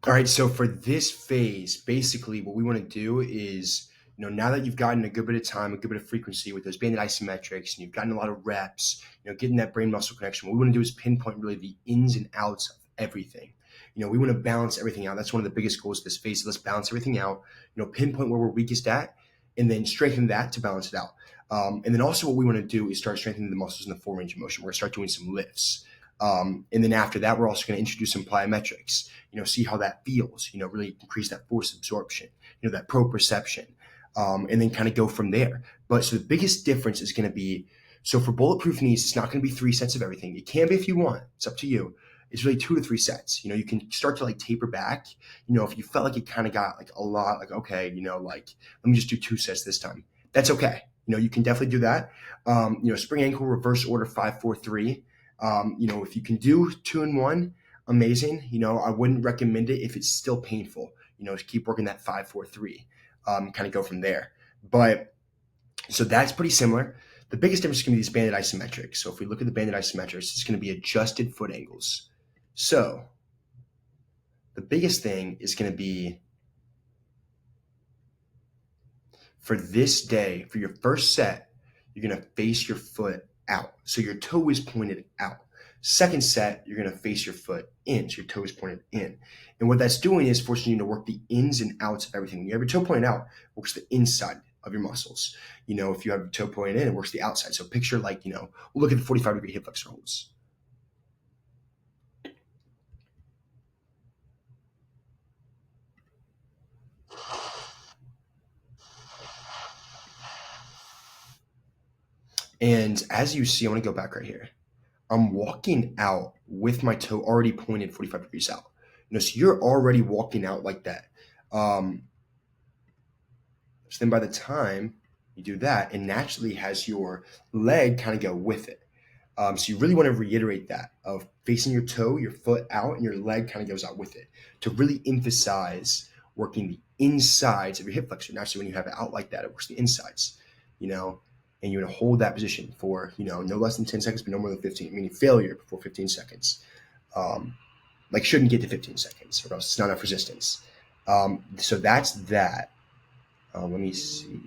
All right, so for this phase, basically what we want to do is, now that you've gotten a good bit of time, a good bit of frequency with those banded isometrics, and you've gotten a lot of reps, getting that brain muscle connection, what we want to do is pinpoint really the ins and outs of everything. We want to balance everything out. That's one of the biggest goals of this phase. So let's balance everything out, pinpoint where we're weakest at, and then strengthen that to balance it out. And then also what we want to do is start strengthening the muscles in the full range of motion. We're going to start doing some lifts. And then after that, we're also going to introduce some plyometrics, see how that feels, really increase that force absorption, that proprioception, and then kind of go from there. But so the biggest difference is going to be, so for bulletproof knees, it's not going to be 3 sets of everything. It can be if you want, it's up to you. It's really 2 to 3 sets. You can start to like taper back, if you felt like it kind of got like a lot, like, okay, like, let me just do 2 sets this time. That's okay. You can definitely do that. Spring ankle reverse order 5-4-3. If you can do 2 and 1, amazing. I wouldn't recommend it if it's still painful. Keep working that 5-4-3. Kind of go from there. But so that's pretty similar. The biggest difference is going to be these banded isometrics. So if we look at the banded isometrics, it's going to be adjusted foot angles. So the biggest thing is going to be for this day, for your first set, you're going to face your foot out. So your toe is pointed out. Second set, you're going to face your foot in. So your toe is pointed in. And what that's doing is forcing you to work the ins and outs of everything. When you have your toe pointed out, it works the inside of your muscles. If you have your toe pointed in, it works the outside. So picture like, we'll look at the 45-degree hip flexor holds. And as you see, I want to go back right here. I'm walking out with my toe already pointed 45 degrees out. So you're already walking out like that. So then by the time you do that, it naturally has your leg kind of go with it. So you really want to reiterate that of facing your toe, your foot out, and your leg kind of goes out with it to really emphasize working the insides of your hip flexor. Naturally, when you have it out like that, it works the insides, and you want to hold that position for, no less than 10 seconds, but no more than 15, meaning failure before 15 seconds. Shouldn't get to 15 seconds or else it's not enough resistance. So that's that. Let me see.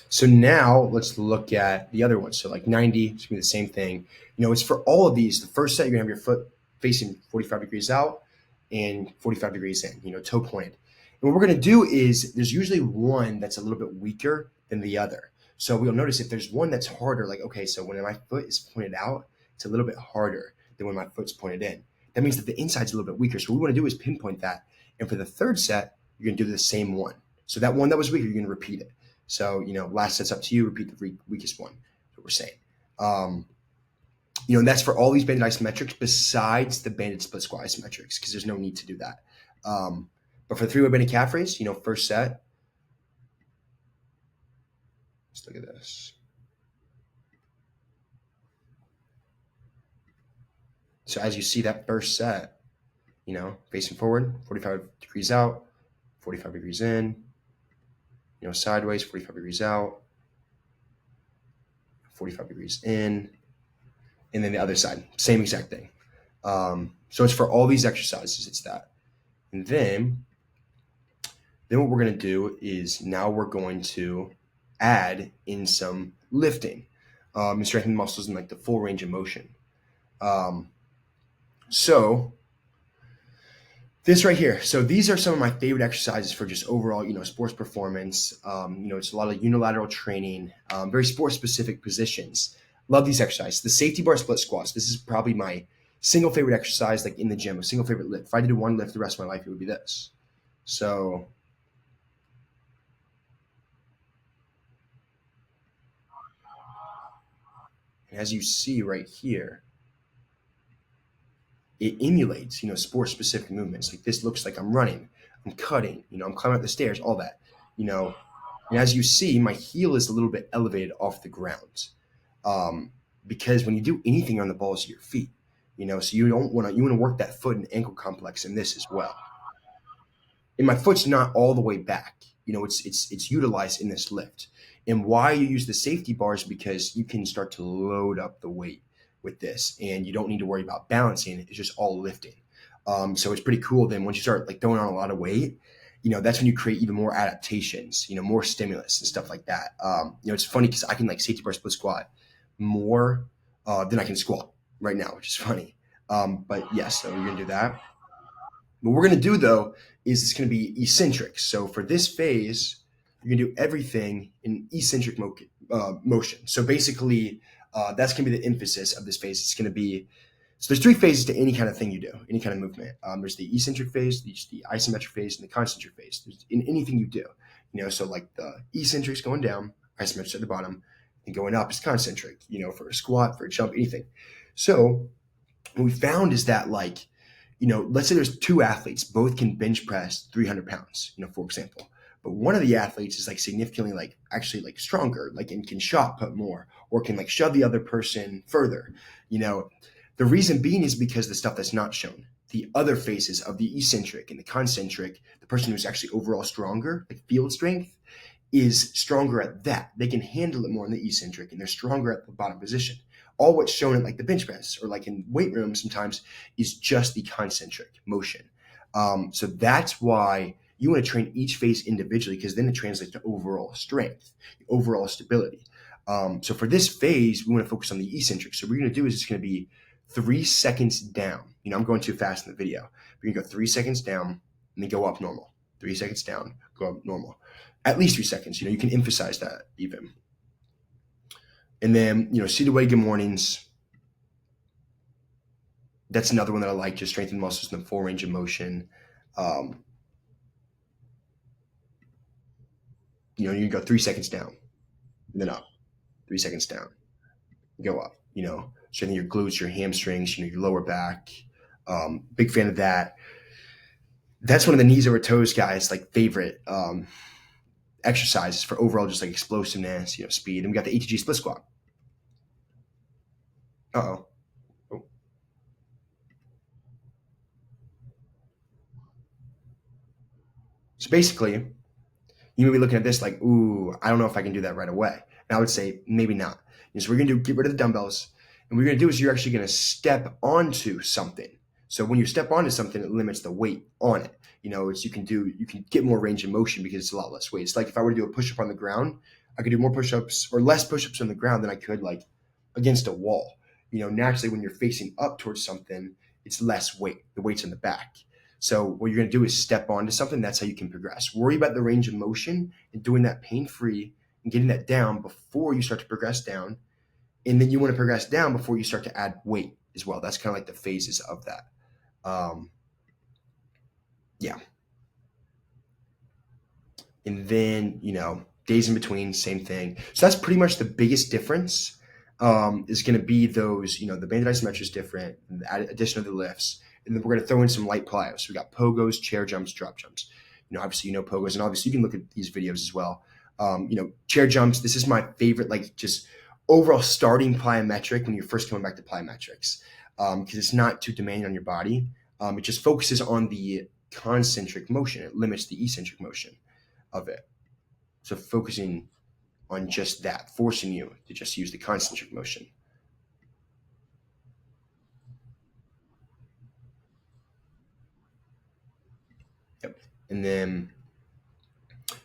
So now let's look at the other one. So like 90, it's gonna be the same thing. It's for all of these. The first set, you're gonna have your foot facing 45 degrees out and 45 degrees in, toe pointed. And what we're gonna do is there's usually one that's a little bit weaker than the other. So we'll notice if there's one that's harder, like, okay, so when my foot is pointed out, it's a little bit harder than when my foot's pointed in. That means that the inside's a little bit weaker. So what we wanna do is pinpoint that. And for the third set, you're gonna do the same one. So that one that was weaker, you're gonna repeat it. So, last set's up to you. Repeat the weakest one. That's what we're saying. And that's for all these banded isometrics besides the banded split squat isometrics because there's no need to do that. But for the 3-way bending calf raise, first set. Let's look at this. So as you see that first set, facing forward, 45 degrees out, 45 degrees in, sideways, 45 degrees out, 45 degrees in, and then the other side, same exact thing. So it's for all these exercises, it's that. And then what we're going to do is now we're going to add in some lifting and strengthen muscles in like the full range of motion. So this right here. So these are some of my favorite exercises for just overall, sports performance. It's a lot of unilateral training, very sport specific positions. Love these exercises. The safety bar split squats. This is probably my single favorite exercise, like in the gym, a single favorite lift. If I did one lift the rest of my life, it would be this. So as you see right here, it emulates, sport specific movements. Like this looks like I'm running, I'm cutting, I'm climbing up the stairs, all that, and as you see, my heel is a little bit elevated off the ground. Because when you do anything on the balls of your feet, so you want to work that foot and ankle complex in this as well. And my foot's not all the way back. It's utilized in this lift. And why you use the safety bars because you can start to load up the weight with this, and you don't need to worry about balancing. It's just all lifting. So it's pretty cool. Then once you start like throwing on a lot of weight, that's when you create even more adaptations, more stimulus and stuff like that. It's funny because I can like safety bar split squat more than I can squat right now, which is funny. But yes, so we're gonna do that. What we're going to do though is it's going to be eccentric. So for this phase, you're going to do everything in eccentric motion. So basically, that's going to be the emphasis of this phase. It's going to be so there's three phases to any kind of thing you do, any kind of movement. There's the eccentric phase, the isometric phase, and the concentric phase. There's in anything you do, so like the eccentric's going down, isometric at the bottom, and going up is concentric. For a squat, for a jump, anything. So what we found is that like let's say there's two athletes, both can bench press 300 pounds, for example. But one of the athletes is like significantly like actually like stronger, like and can shot put more or can like shove the other person further. The reason being is because the stuff that's not shown, the other phases of the eccentric and the concentric, the person who's actually overall stronger, like field strength, is stronger at that. They can handle it more in the eccentric and they're stronger at the bottom position. All what's shown in like the bench press or like in weight room sometimes is just the concentric motion. So that's why you want to train each phase individually because then it translates to overall strength, overall stability. So for this phase, we want to focus on the eccentric. So what we're going to do is it's going to be 3 seconds down. I'm going too fast in the video. We're going to go 3 seconds down and then go up normal. 3 seconds down, go up normal. At least 3 seconds. You can emphasize that even. And then, seated weighted good mornings. That's another one that I like, just strengthen muscles in the full range of motion. You can go 3 seconds down, and then up. 3 seconds down, go up. Strengthen your glutes, your hamstrings, your lower back. Big fan of that. That's one of the knees over toes guys' like favorite exercises for overall just like explosiveness, speed. And we got the ATG split squat. Uh-oh. Oh. So basically, you may be looking at this like, ooh, I don't know if I can do that right away. And I would say maybe not. So we're going to get rid of the dumbbells. And what you're going to do is you're actually going to step onto something. So when you step onto something, it limits the weight on it. You can get more range of motion because it's a lot less weight. It's like if I were to do a push-up on the ground, I could do more push-ups or less push-ups on the ground than I could like against a wall. Naturally when you're facing up towards something, it's less weight. The weight's in the back. So what you're going to do is step onto something. That's how you can progress. Worry about the range of motion and doing that pain-free and getting that down before you start to progress down. And then you want to progress down before you start to add weight as well. That's kind of like the phases of that. Yeah. And then, days in between, same thing. So that's pretty much the biggest difference is going to be those, the banded isometric is different, the addition of the lifts. And then we're going to throw in some light plyos. So we got pogos, chair jumps, drop jumps. Obviously, pogos, and obviously you can look at these videos as well. Chair jumps. This is my favorite, like just overall starting plyometric when you're first coming back to plyometrics, because it's not too demanding on your body. It just focuses on the concentric motion. It limits the eccentric motion of it. So focusing on just that, forcing you to just use the concentric motion. Yep. And then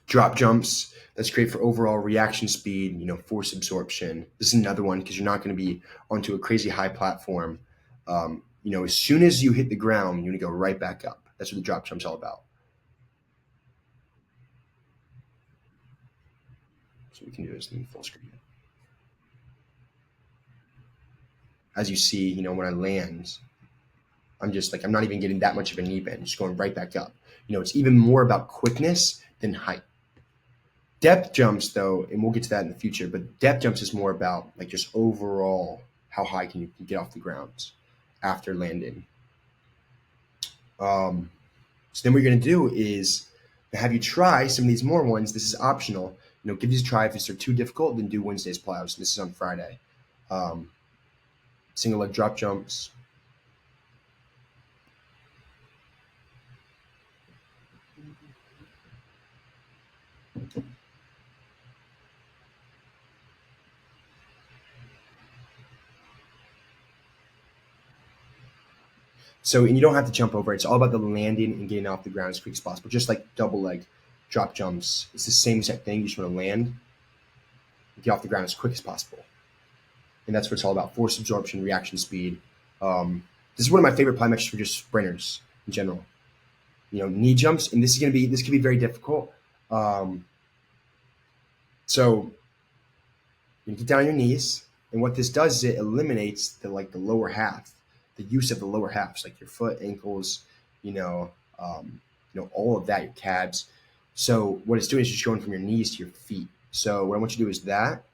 drop jumps. That's great for overall reaction speed, force absorption. This is another one because you're not going to be onto a crazy high platform. As soon as you hit the ground, you're going to go right back up. That's what the drop jump's all about. So we can do this in full screen. As you see, when I land, I'm just like, I'm not even getting that much of a knee bend, just going right back up. It's even more about quickness than height. Depth jumps, though, and we'll get to that in the future, but depth jumps is more about like just overall how high can you get off the ground after landing. So then what you're going to do is have you try some of these more ones. This is optional. Give these a try. If these are too difficult, then do Wednesday's plyos. This is on Friday. Single leg drop jumps. So, and you don't have to jump over. It's all about the landing and getting off the ground as quick as possible. Just like double leg drop jumps. It's the same exact thing. You just want to land, get off the ground as quick as possible. And that's what it's all about: force absorption, reaction speed. This is one of my favorite plyometrics for just sprinters in general. Knee jumps, and this could be very difficult. Um, so you get down on your knees, and what this does is it eliminates the lower half, the use of the lower halves, like your foot, ankles, you know, all of that, your calves. So what it's doing is just going from your knees to your feet. So what I want you to do is that.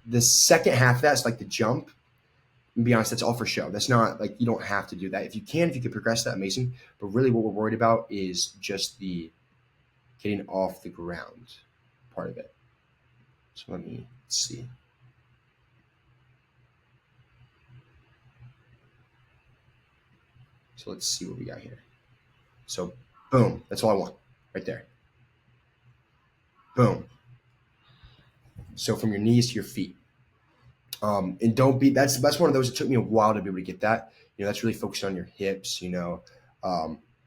The second half of that is like the jump. And be honest, that's all for show. That's not like you don't have to do that. If you could progress that, amazing. But really, what we're worried about is just the getting off the ground part of it. So let me see. So let's see what we got here. So boom, that's all I want right there. Boom. So from your knees to your feet. And don't be that's one of those. It took me a while to be able to get that. That's really focused on your hips. So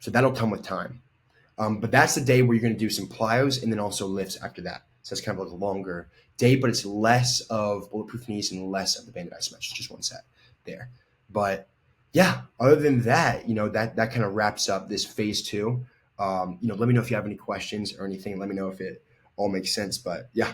that'll come with time. But that's the day where you're going to do some plyos and then also lifts after that. So it's kind of like a longer day, but it's less of bulletproof knees and less of the banded isometrics. It's just one set there. But yeah, other than that, that kind of wraps up this phase two. Let me know if you have any questions or anything. Let me know if it all makes sense. But yeah,